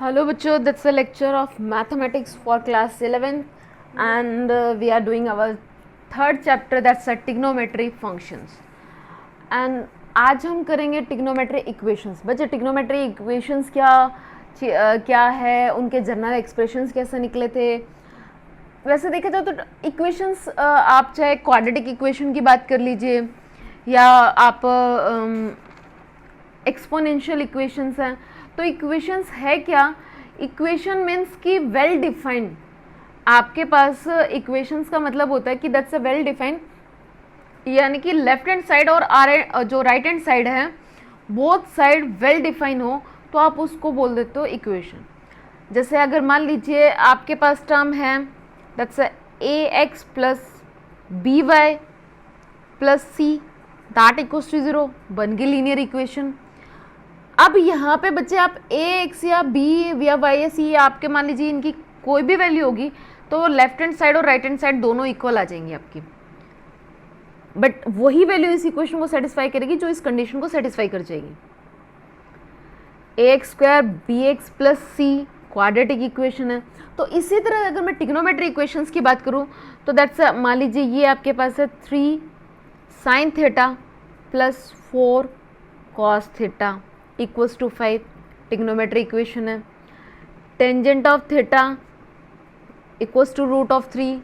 Hello, Bacho. That's a lecture of mathematics for class 11, and we are doing our third chapter. That's trigonometry functions. And आज हम करेंगे trigonometry equations. बच्चे trigonometry equations क्या है, उनके general expressions कैसे निकले थे. वैसे देखा जाए तो इक्वेशंस आप चाहे क्वाड्रेटिक इक्वेशन की बात कर लीजिए या आप एक्सपोनेंशियल इक्वेशंस हैं. तो इक्वेशंस है क्या? इक्वेशन मीन्स कि वेल डिफाइंड. आपके पास इक्वेशंस का मतलब होता है कि दैट्स अ वेल डिफाइंड, यानी कि लेफ्ट हैंड साइड और जो राइट हैंड साइड है बोथ साइड वेल डिफाइन हो तो आप उसको बोल देते हो इक्वेशन. जैसे अगर मान लीजिए आपके पास टर्म है that's a x plus b y plus c that equals to 0, बन गई लीनियर इक्वेशन. अब यहाँ पे बच्चे आप ए एक्स या बी या वाई या सी आपके मान लीजिए इनकी कोई भी वैल्यू होगी तो लेफ्ट हैंड साइड और राइट हैंड साइड दोनों इक्वल आ जाएंगी आपकी. बट वही वैल्यू इस इक्वेशन को सेटिस्फाई करेगी जो इस कंडीशन को सेटिस्फाई कर जाएगी. A x square b x plus c quadratic equation है. तो इसी तरह अगर मैं ट्रिग्नोमेट्री इक्वेशंस की बात करूं तो दैट्स मान लीजिए ये आपके पास है 3 sine theta plus 4 cos theta equals to 5 trigonometry equation है. Tangent of theta equals to root of 3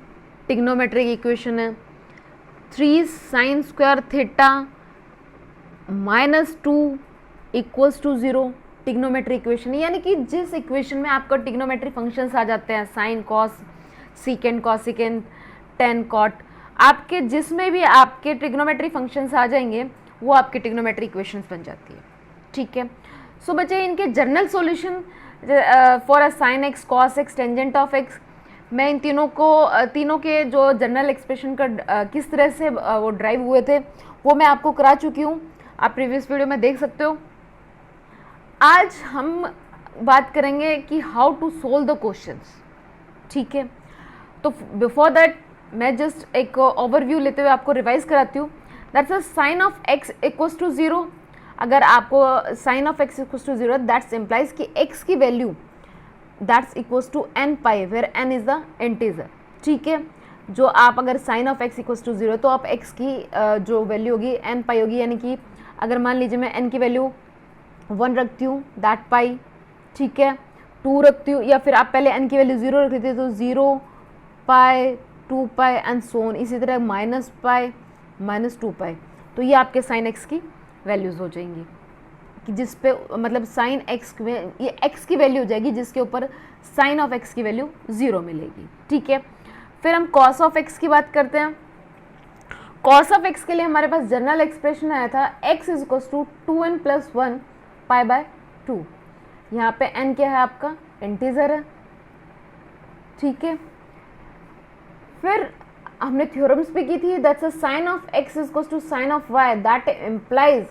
trigonometric equation है. 3 sine square theta minus 2 equals to 0 trigonometry equation. यानी कि जिस इक्वेशन में आपका ट्रिग्नोमेट्री फंक्शंस आ जाते हैं sine cos secant cosecant tan cot, आपके जिसमें भी आपके ट्रिग्नोमेट्री फंक्शंस आ जाएंगे वो आपके ट्रिग्नोमेट्री इक्वेशंस बन जाती है. ठीक है. सो बच्चे इनके general solution for a sign x cos x tangent of x, मैं इन तीनों के जो जनरल एक्सप्रेशन का किस तरह से वो ड्राइव हुए थे वो मैं आपको करा चुकी हूँ, आप प्रीवियस वीडियो में देख सकते हो. आज हम बात करेंगे कि how to solve the questions. ठीक है. तो बिफोर दैट मैं जस्ट एक ओवरव्यू लेते हुए आपको रिवाइज कराती हूँ. That's a sine of x equals to 0. अगर आपको sine of x equals to 0 that's implies कि एक्स की value that's equals to n pi where n is the integer. ठीक है. जो आप अगर sine of x equals to 0 तो आप एक्स की जो वैल्यू होगी एन पाई होगी. यानी कि अगर मान लीजिए मैं एन की वैल्यू 1 रखती हूँ दैट पाई. ठीक है. 2 रखती हूँ या फिर आप पहले एन की वैल्यू 0 रख लेते तो 0 पाई 2 पाई एंड सोन. इसी तरह माइनस पाई माइनस 2 पाई. तो ये आपके साइन एक्स की वैल्यूज़ हो जाएंगी कि जिस पे मतलब साइन एक्स में ये एक्स की वैल्यू हो जाएगी जिसके ऊपर साइन ऑफ एक्स की वैल्यू 0 मिलेगी. ठीक है. फिर हम कॉस ऑफ एक्स की बात करते हैं. कॉस ऑफ एक्स के लिए हमारे पास जनरल एक्सप्रेशन आया था x is equals to 2n plus 1 pi by 2. यहाँ पे n क्या है आपका इंटीजर है. ठीक है. फिर हमने थ्योरम्स भी की थी that's a sine of x is equals to sine of y that implies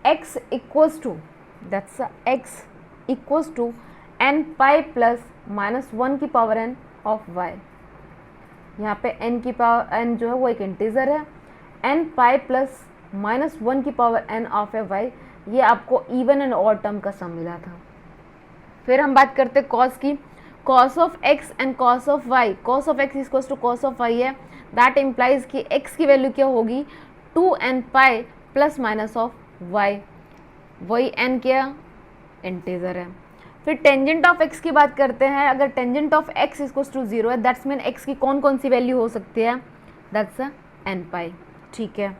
x equals to that's x equals to n pi plus minus 1 की पावर n ऑफ y. यहाँ पे n की पावर n जो है वो एक integer है. n pi plus minus 1 की power n of A y, ये आपको इवन एंड ऑड टर्म का सम मिला था. फिर हम बात करते हैं कॉस की. Cos of x and cos of y. Cos of x equals to cos of y है. दैट इम्प्लाइज कि x की वैल्यू क्या होगी 2n pi plus minus of y. वही n क्या इंटीजर है. फिर टेंजेंट ऑफ x की बात करते हैं. अगर tangent of x equals to 0 है दैट्स मीन x की कौन कौन सी वैल्यू हो सकती है दैट्स n पाई. ठीक है.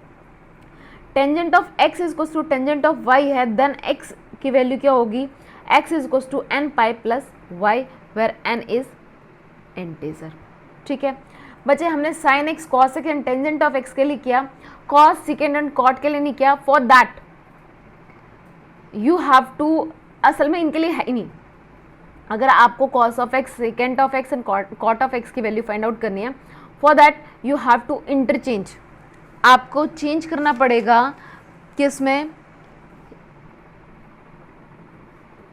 Tangent of x equals to tangent of y है देन x की वैल्यू क्या होगी x equals to n pi plus y where n is integer. ठीक है. बच्चे हमने sine x cos x and tangent of x के लिए किया, कॉस सिकेंड एंड कॉट के लिए नहीं किया. For that you have to, असल में इनके लिए है ही नहीं. अगर आपको cos of x second of x and cot of x की वैल्यू फाइंड आउट करनी है for that you have to interchange. आपको चेंज करना पड़ेगा किसमें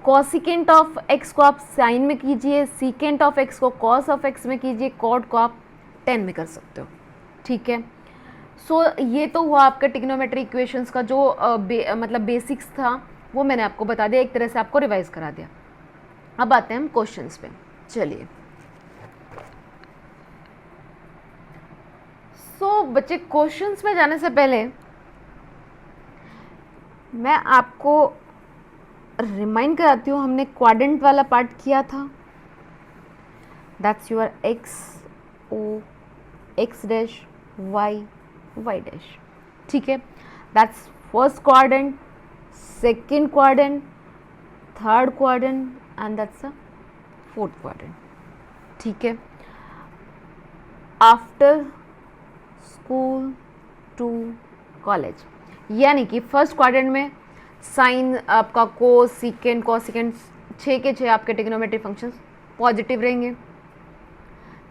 कॉसिकेंट ऑफ एक्स को आप साइन में कीजिए, सीकेंट ऑफ एक्स को कॉस ऑफ एक्स में कीजिए, कॉट को आप टेन में कर सकते हो. ठीक है. सो ये तो हुआ आपका ट्रिग्नोमेट्री इक्वेशंस का जो मतलब बेसिक्स था वो मैंने आपको बता दिया, एक तरह से आपको रिवाइज करा दिया। अब आते हैं हम क्वेश्चंस पे। चलिए बच्चे, क्वेश्चंस में जाने से पहले मैं आपको रिमाइंड कराती हूँ, हमने क्वाड्रेंट वाला पार्ट किया था। That's your x O x dash y y dash, ठीक है। That's first quadrant, second quadrant, third quadrant and that's the fourth quadrant, ठीक है। आफ्टर स्कूल टू कॉलेज, यानी कि फर्स्ट क्वाड्रेंट में साइन आपका कोस सीकेंड कॉसिकेंड 6 के 6 आपके ट्रिग्नोमेट्रिक फंक्शंस पॉजिटिव रहेंगे।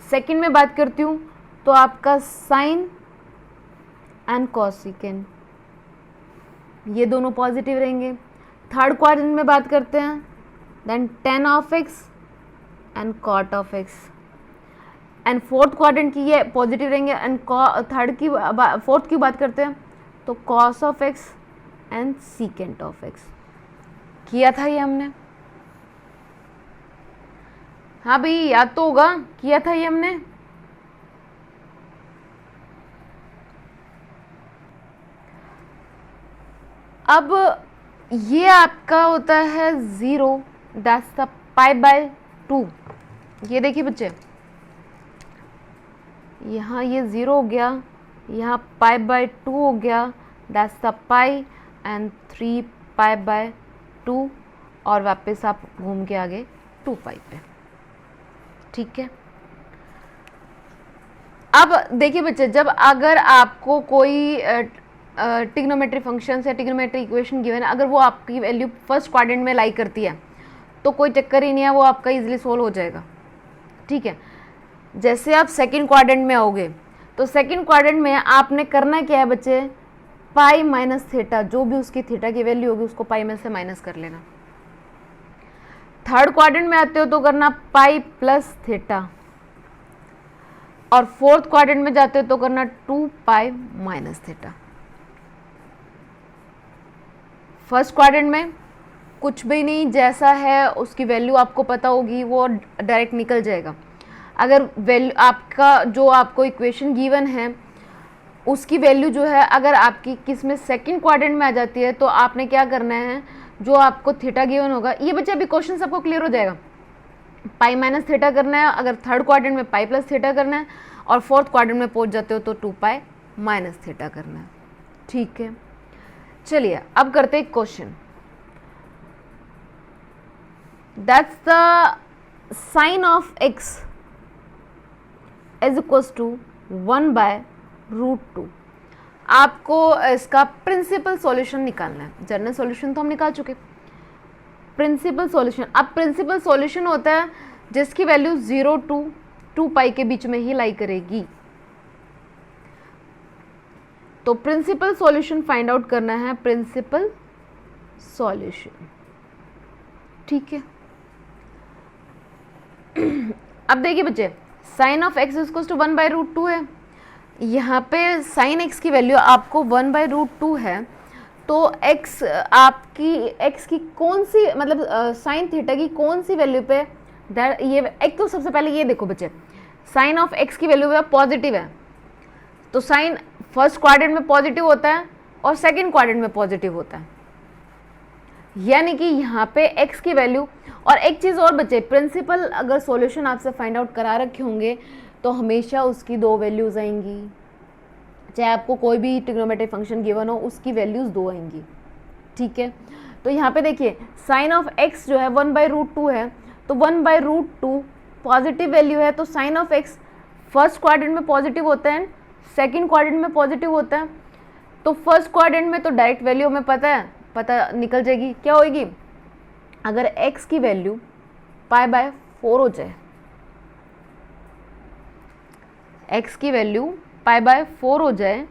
सेकंड में बात करती हूँ तो आपका साइन एंड कॉसिकेंड ये दोनों पॉजिटिव रहेंगे। थर्ड क्वाड्रेंट में बात करते हैं then tan of x and cot of x, and fourth quadrant की ये पॉजिटिव रहेंगे। एंड फोर्थ की बात करते हैं तो cos of x and secant of x। किया था ये हमने, हाँ भाई याद तो होगा, किया था ये हमने। अब ये आपका होता है 0, दैट्स द π/2। ये देखिए बच्चे, यहाँ ये 0 हो गया, यहाँ π/2 हो गया, दैट्स द पाई एंड 3 π/2, और वापस आप घूम के आगे 2 पाई पे, ठीक है। अब देखिए बच्चे, जब अगर आपको कोई ट्रिग्नोमेट्री फंक्शन या ट्रिग्नोमेट्री इक्वेशन गिवन है, अगर वो आपकी वैल्यू फर्स्ट क्वाड्रेंट में लाई करती है तो कोई चक्कर ही नहीं है, वो आपका इजीली सोल्व हो जाएगा, ठीक है। जैसे आप सेकंड क्वाड्रेंट में आओगे तो सेकंड क्वाड्रेंट में आपने करना क्या है बच्चे, पाई माइनस थीटा, जो भी उसकी थीटा की वैल्यू होगी उसको पाई में से माइनस कर लेना। थर्ड क्वाड्रेंट में आते हो तो करना पाई प्लस थीटा, और फोर्थ क्वाड्रेंट में जाते हो तो करना 2 pi minus theta. First quadrant में कुछ भी नहीं, जैसा है उसकी वैल्यू आपको पता होगी, वो डायरेक्ट निकल जाएगा। अगर वैल्यू आपका जो आपको इक्वेशन गिवन है उसकी वैल्यू जो है अगर आपकी किस में सेकंड क्वाड्रेंट में आ जाती है तो आपने क्या करना है, जो आपको थीटा गिवन होगा, ये बच्चे अभी क्वेश्चन सबको क्लियर हो जाएगा, पाई माइनस थीटा करना है। अगर थर्ड क्वाड्रेंट में पाई प्लस थीटा करना है, और फोर्थ क्वाड्रेंट में पहुंच जाते हो तो 2 पाई माइनस थीटा करना है, ठीक है। चलिए अब करते हैं question. That's the sine of x is equals to 1/√2। आपको इसका प्रिंसिपल सॉल्यूशन निकालना है। जनरल सॉल्यूशन तो हम निकाल चुके, प्रिंसिपल सॉल्यूशन। अब प्रिंसिपल सॉल्यूशन होता है जिसकी वैल्यू 0 to 2 पाई के बीच में ही लाई करेगी। तो प्रिंसिपल सॉल्यूशन फाइंड आउट करना है, प्रिंसिपल सॉल्यूशन, ठीक है। अब देखिए बच्चे, sine of x equals to 1/√2 है। यहाँ पे साइन x की वैल्यू आपको 1/√2 है, तो x आपकी x की कौन सी, मतलब साइन थीटा की कौन सी वैल्यू पे, ये एक तो सबसे पहले ये देखो बच्चे, साइन ऑफ x की वैल्यू पॉजिटिव है, तो साइन फर्स्ट क्वाड्रेंट में पॉजिटिव होता है और सेकंड क्वाड्रेंट में पॉजिटिव होता है, यानी कि यहाँ पे x की वैल्यू। और एक चीज़ और बच्चे, प्रिंसिपल अगर सॉल्यूशन आपसे फाइंड आउट करा रखे होंगे तो हमेशा उसकी 2 वैल्यूज आएंगी, चाहे आपको कोई भी ट्रिग्नोमेट्रिक फंक्शन गिवन हो उसकी वैल्यूज 2 आएंगी, ठीक है। तो यहाँ पे देखिए साइन ऑफ x जो है 1/√2 है, तो 1/√2 पॉजिटिव वैल्यू है, तो sine of x first quadrant में पॉजिटिव होता है, सेकंड क्वाड्रेंट में पॉजिटिव होता है। तो फर्स्ट क्वाड्रेंट में तो डायरेक्ट वैल्यू हमें पता निकल जाएगी, क्या होगी, अगर x की वैल्यू π/4 हो जाए, x की वैल्यू π/4 हो जाए,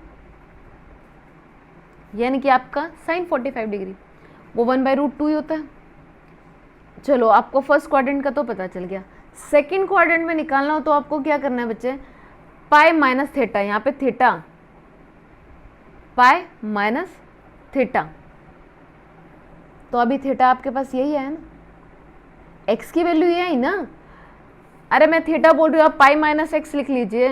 यानी कि आपका साइन 45 डिग्री, वो 1/√2 ही होता है। चलो आपको फर्स्ट क्वाड्रेंट का तो पता चल गया। सेकंड क्वाड्रेंट में निकालना हो तो आपको क्या करना है बच्चे, पाई माइनस थीटा, यहाँ पे थीटा, पाई माइनस थीटा, तो अभी थीटा आपके पास यही है ना, एक्स की वैल्यू ये है ना। अरे मैं थीटा बोल रही हूँ, आप पाई माइनस एक्स लिख लीजिए।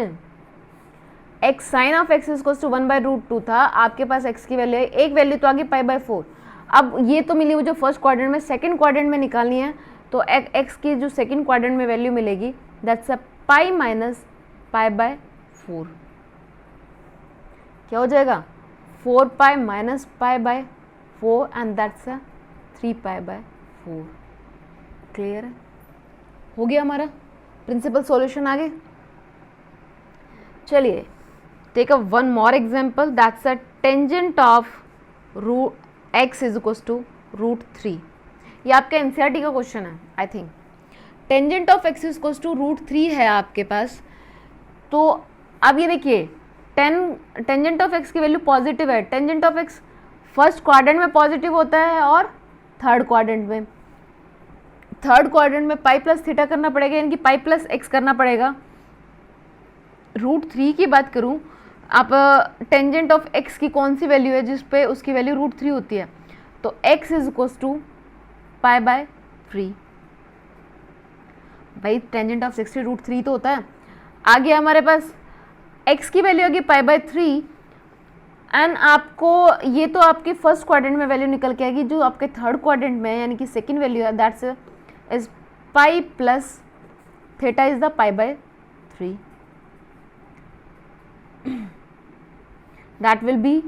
X sine of x is to 1/√2 था, आपके पास एक्स की वैल्यू है, एक वैल्यू तो आ गई पाई/4। अब ये तो मिली मुझे फर्स्ट क्वाड्रेंट में, सेकंड क्वाड्रेंट में निकालनी है, तो एक्स की जो सेकंड क्वाड्रेंट में वैल्यू मिलेगी दैट्स अ पाई माइनस पाई/4। क्या हो जाएगा 4 पाई माइनस पाई/4 एंड दैट्स अ 3 पाई/4। क्लियर है, हो गया हमारा प्रिंसिपल सॉल्यूशन आगे। चलिए take a one more example, that's a tangent of x is equal to √3। ये आपका एनसीईआरटी का क्वेश्चन है I think. Tangent of x is equal to √3 है आपके पास। तो अब ये देखिए टेंजेंट ऑफ x की वैल्यू पॉजिटिव है। Tangent of x first quadrant में पॉजिटिव होता है और थर्ड क्वाड्रेंट में। थर्ड क्वाड्रेंट में पाई प्लस थीटा करना पड़ेगा, यानी कि पाई प्लस एक्स करना पड़ेगा। √3 की बात करूं, आप टेंजेंट ऑफ x की कौन सी वैल्यू है जिस पे उसकी वैल्यू √3 होती है, तो x इज इक्वल टू पाई/3। भाई टेंजेंट ऑफ 60 √3 तो होता है। आगे हमारे पास x की वैल्यू होगी पाई/3 एंड आपको ये तो आपके फर्स्ट क्वाड्रेंट में वैल्यू निकल के आएगी, जो आपके थर्ड क्वाड्रेंट में यानी कि सेकेंड वैल्यू है that's is pi plus theta is the पाई/3। दैट विल बी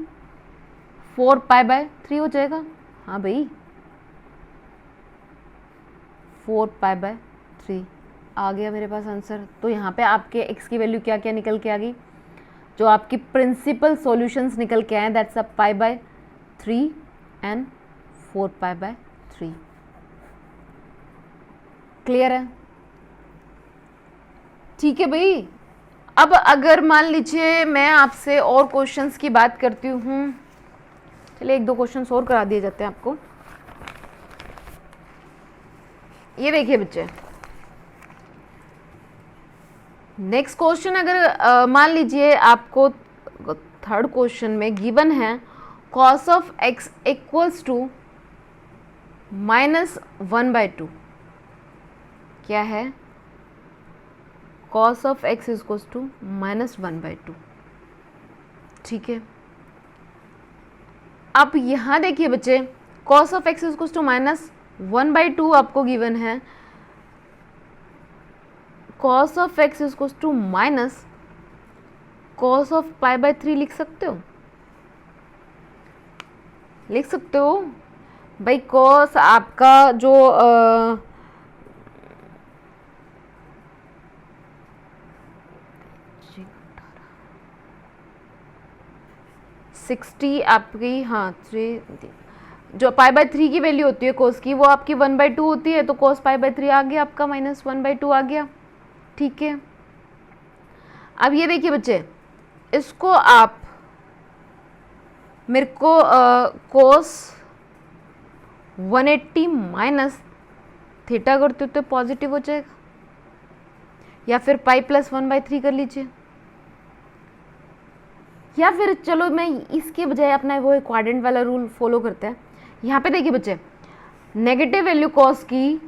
4 पाई/3 हो जाएगा। हाँ भाई 4 पाई/3 आ गया मेरे पास आंसर। तो यहाँ पे आपके x की वैल्यू क्या क्या निकल के आ गई, जो आपकी प्रिंसिपल सॉल्यूशंस निकल के आए दैट्स अ पाई/3 एंड 4 पाई/3। क्लियर है, ठीक है भाई। अब अगर मान लीजिए मैं आपसे और क्वेश्चंस की बात करती हूँ, चलिए एक दो क्वेश्चंस और करा दिए जाते हैं आपको। ये देखिए बच्चे, नेक्स्ट क्वेश्चन अगर मान लीजिए आपको थर्ड क्वेश्चन में गिवन है cos of x equals to -1/2। क्या है cos of x equals to -1/2। ठीक है, अब यहाँ देखिए बच्चे cos of x equals to -1/2 आपको गिवन है। cos of x equals to minus cos of पाई/3 लिख सकते हो, लिख सकते हो भाई। cos आपका जो 60 आपकी, हाँ 3 जो पाई/3 की वैल्यू होती है cos की, वो आपकी 1/2 होती है, तो cos पाई/3 आ गया आपका -1/2 आ गया। ठीक है, अब ये देखिए बच्चे, इसको आप मेरे को cos 180 माइनस थीटा करते हो तो पॉजिटिव हो जाएगा, या फिर पाई प्लस 1/3 कर लीजिए, या फिर चलो मैं इसके बजाय अपना वो क्वाड्रेंट वाला रूल फॉलो करते हैं। यहाँ पे देखिए बच्चे, नेगेटिव वैल्यू cos की,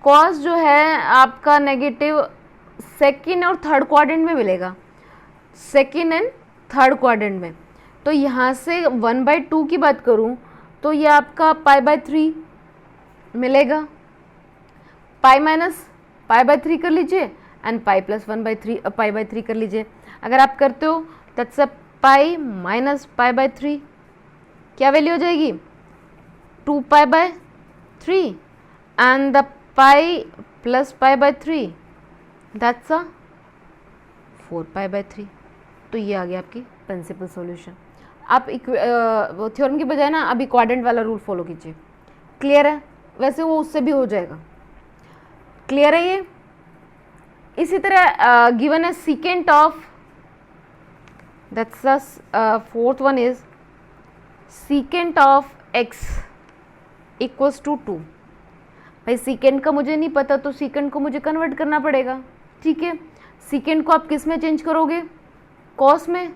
cos जो है आपका नेगेटिव सेकेंड और थर्ड क्वाड्रेंट में मिलेगा, सेकेंड एंड थर्ड क्वाड्रेंट में। तो यहाँ से 1/2 की बात करूँ तो ये आपका पाई/3 मिलेगा, पाई माइनस पाई/3 कर लीजिए एंड पाई प्लस 1/3 पाई/3 कर लीजिए। अगर आप करते हो दैट्स अ पाई माइनस पाई/3, क्या वैल्यू हो जाएगी 2 पाई/3 एंड द पाई प्लस पाई/3 दैट्स अ 4 पाई/3। तो ये आ गया आपकी प्रिंसिपल सॉल्यूशन। आप वो थ्योरम की बजाय ना अभी क्वाड्रेंट वाला रूल फॉलो कीजिए। क्लियर है, वैसे वो उससे भी हो जाएगा। क्लियर है ये। इसी तरह गिवन है secant of, that's the fourth one is secant of x equals to 2। भाई सीकेंट का मुझे नहीं पता, तो सीकेंट को मुझे कन्वर्ट करना पड़ेगा। ठीक है, सीकेंट को आप किस में चेंज करोगे, कॉस में।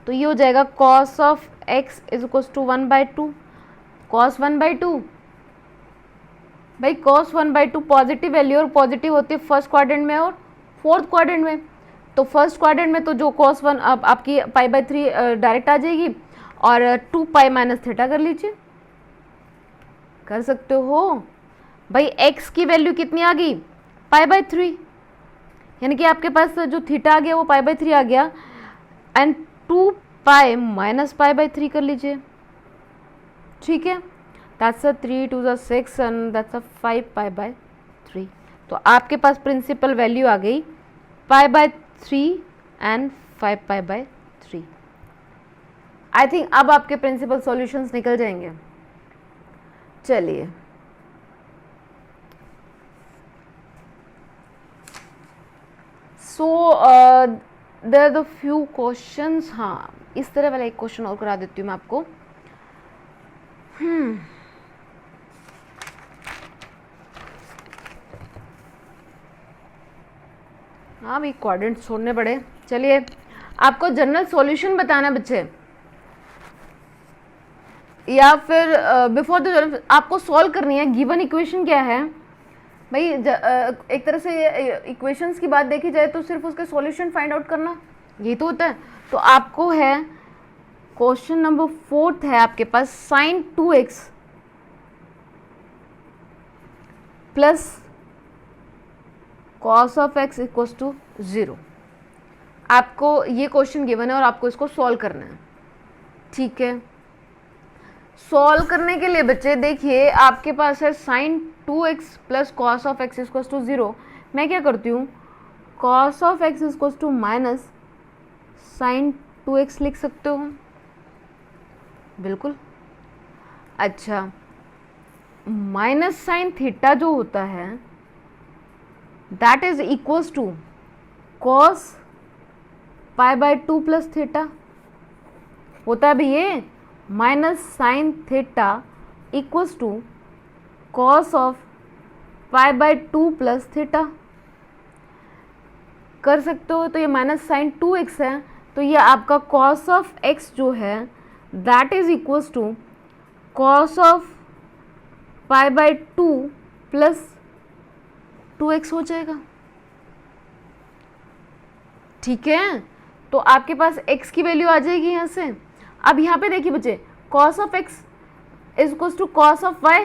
तो ये हो जाएगा cos of x is equals to 1/2 cos 1/2, भाई cos 1/2 पॉजिटिव वैल्यू, और पॉजिटिव होती है फर्स्ट क्वाड्रेंट में और फोर्थ क्वाड्रेंट में। तो फर्स्ट क्वाड्रेंट में तो जो cos 1 अब आपकी π/3 डायरेक्ट आ जाएगी, और 2π माइनस थीटा कर लीजिए, कर सकते हो भाई। x की वैल्यू कितनी आ गई, π/3, यानी कि आपके पास जो थीटा आ गया वो π/3 आ गया, एंड 2π माइनस π/3 कर लीजिए, ठीक है। That's a 3 2 6 and that's a 5π/3। तो आपके पास प्रिंसिपल वैल्यू आ गई π/3 एंड 5π/3। आई थिंक अब आपके प्रिंसिपल सॉल्यूशंस निकल जाएंगे। चलिए there are the few questions. हाँ, इस तरह वाला एक क्वेश्चन और करा देती हूँ मैं आपको। हाँ भाई, क्वाड्रेंट छोड़ने पड़े। चलिए, आपको जनरल सॉल्यूशन बताना बच्चे, या फिर बिफोर द जनरल आपको सॉल्व करनी है। गिवन इक्वेशन क्या है भाई, एक तरह से इक्वेशंस की बात देखी जाए तो सिर्फ उसके सॉल्यूशन फाइंड आउट करना, यही तो होता है। तो आपको है क्वेश्चन नंबर 4 है आपके पास, sin 2x plus cos of x equals to 0। आपको ये क्वेश्चन गिवन है और आपको इसको सॉल्व करना है, ठीक है। सॉल्व करने के लिए बच्चे देखिए, आपके पास है sin 2x plus cos of x equals to 0। मैं क्या करती हूँ, cos of x equals to minus sin 2x लिख सकते हो, बिल्कुल। अच्छा, माइनस साइन थीटा जो होता है that is equals to cos π/2 plus theta होता है भी ये, minus sine theta equals to cos of π/2 plus theta कर सकते हो। तो ये माइनस साइन 2x है, तो ये आपका cos ऑफ x जो है that is equals to cos of π/2 plus 2x हो जाएगा, ठीक है। तो आपके पास x की वैल्यू आ जाएगी यहाँ से। अब यहाँ पे देखिए बच्चे, cos of x is equals to cos of y,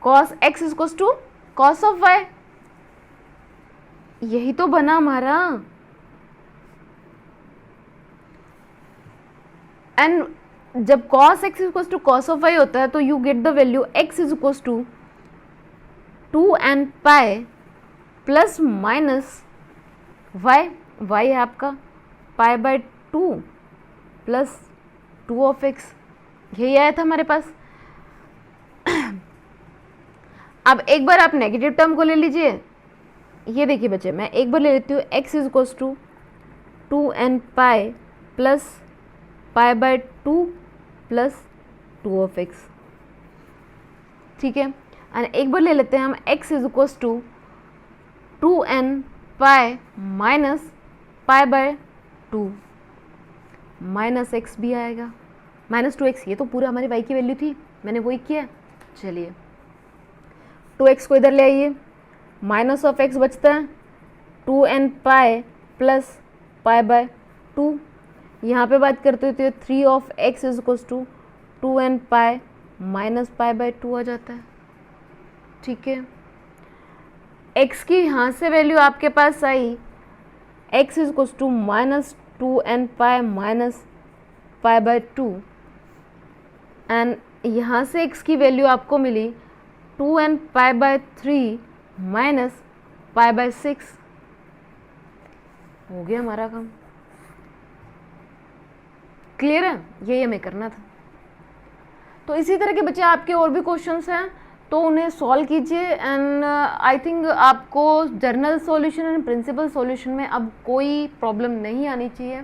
cos x is equals to cos of y, यही तो बना हमारा। एंड जब cos x is equals to cos of y होता है तो you get the value x is equals to 2nπ plus minus y, y है आपका π/2 प्लस 2 ऑफ x, यही आया था हमारे पास। अब एक बार आप नेगेटिव टर्म को ले लीजिए, ये देखिए बच्चे, मैं एक बार ले लेती हूँ, x is equals to 2nπ plus π/2 plus 2 of x, ठीक है। और एक बार ले लेते हैं हम x is equals to 2nπ minus π/2, minus x भी आएगा, माइनस 2x, ये तो पूरा हमारी y की वैल्यू थी, मैंने वही किया। चलिए 2x को इधर ले आइए, माइनस ऑफ x बचता है 2nπ प्लस π/2, यहाँ पे बात करते हुए 3 of x is equals to 2nπ minus π/2 आ जाता है, ठीक है। x की यहाँ से वैल्यू आपके पास आई, x is equals to minus 2nπ minus π/2, and यहाँ से x की वैल्यू आपको मिली 2nπ/3 माइनस π/6, हो गया हमारा काम। क्लियर है, यही हमें करना था। तो इसी तरह के बच्चे आपके और भी क्वेश्चंस हैं तो उन्हें सॉल्व कीजिए, एंड आई थिंक आपको general solution and principal solution में अब कोई प्रॉब्लम नहीं आनी चाहिए।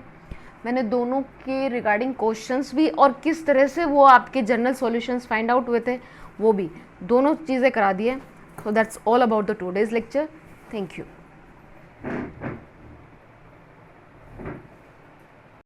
मैंने दोनों के रिगार्डिंग क्वेश्चंस भी और किस तरह से वो आपके जर्नल सॉल्यूशंस फाइंड आउट हुए थे वो भी, दोनों चीज़ें करा दी है। So that's all about the today's lecture. Thank you.